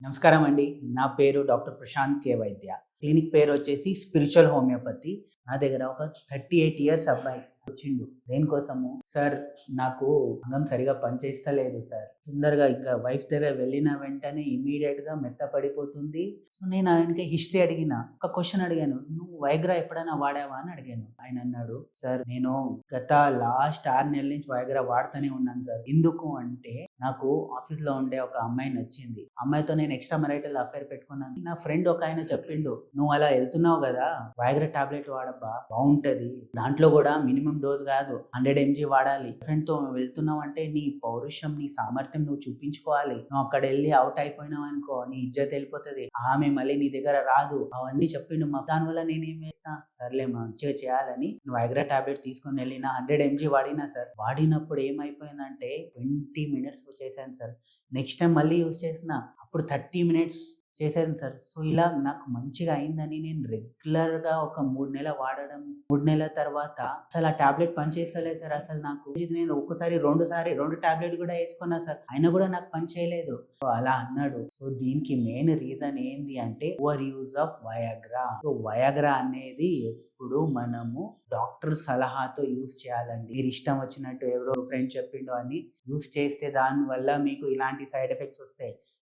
నమస్కారం అండి. నా పేరు డాక్టర్ ప్రశాంత్ కే వైద్య. క్లినిక్ పేరు వచ్చేసి స్పిరిచువల్ హోమియోపతి. నా దగ్గర ఒక 38 ఇయర్స్ అబ్బాయి వచ్చిండు. దేనికోసము? సార్ నాకు అంగం సరిగ్గా పనిచేస్తలేదు సార్. తొందరగా ఇంకా వైఫ్ దగ్గర వెళ్ళిన వెంటనే ఇమ్మీడియేట్‌గా మెత్త పడిపోతుంది. సో, నేను ఆయనకి హిస్టరీ అడిగిన. ఒక క్వెషన్ అడిగాను. "నువ్వు వైగ్రా ఎప్పుడైనా వాడావా?" అని అడిగాను. ఆయన అన్నాడు, "సార్ నేను గత లాస్ట్ 6 నెలల నుంచి వైగ్రా వాడుతూనే ఉన్నాను సార్. ఎందుకు అంటే నాకు ఆఫీస్‌లో ఉండే ఒక అమ్మాయి నచ్చింది. ఆ అమ్మాయితో నేను ఎక్స్‌ట్రా మ్యారిటల్ అఫైర్ పెట్టుకున్నాను. నా ఫ్రెండ్ ఒకాయన చెప్పిండు, "నువ్వు అలా ఎళ్తున్నావు గదా! వైగ్రా టాబ్లెట్ వాడబ్బా బావుంటది. దాంట్లో గూడా మినిమమ్ డోస్ గాదు. 100 ఎంజీ వాడాలి. ఫ్రెండ్‌తో వెళ్తున్నావంటే నీ పౌరుషం, నీ సామర్థ్యం నువ్వు చూపించుకోవాలి. నువ్వు అక్కడెళ్లి ఔట్ అయిపోయినావనుకో నీ ఇజ్జత్ ఎళ్ళిపోతది. ఆమె మళ్ళీ నీ దగ్గర రాదు." అవన్నీ చెప్పిండు. దానివల్ల నేనేం చేసిన, సర్లే మంచిగా చేయాలని వైగ్రా టాబ్లెట్ తీసుకొని వెళ్ళిన. 100 ఎంజీ వాడినా సార్. వాడినప్పుడు ఏమైపోయిందంటే 20 మినిట్స్‌లో చేశాను సార్. నెక్స్ట్ టైమ్ మళ్ళీ యూజ్ చేసిన. అప్పుడు 30 మినిట్స్ చేశాను సార్. సో, ఇలా నాకు మంచిగా అయిందని నేను రెగ్యులర్‌గా ఒక 3 నెలలు వాడడం. 3 నెలల తర్వాత అసలు ఆ టాబ్లెట్ పనిచేస్తలేదు సార్ అసలు నాకు. ఇది నేను ఒక్కసారి 2 టాబ్లెట్ కూడా ఏసుకున్నా సార్. అయినా కూడా నాకు పని చేయలేదు. సో, అలా అన్నాడు. సో, దీనికి మెయిన్ రీజన్ ఏంది అంటే over use of Viagra. So, Viagra అనేది ఎప్పుడు మనము డాక్టర్ సలహాతో యూజ్ చేయాలండి. మీరు ఇష్టం వచ్చినట్టు ఎవరో ఫ్రెండ్ చెప్పిండు అని యూజ్ చేస్తే దానివల్ల మీకు ఇలాంటి సైడ్ ఎఫెక్ట్స్ వస్తాయి.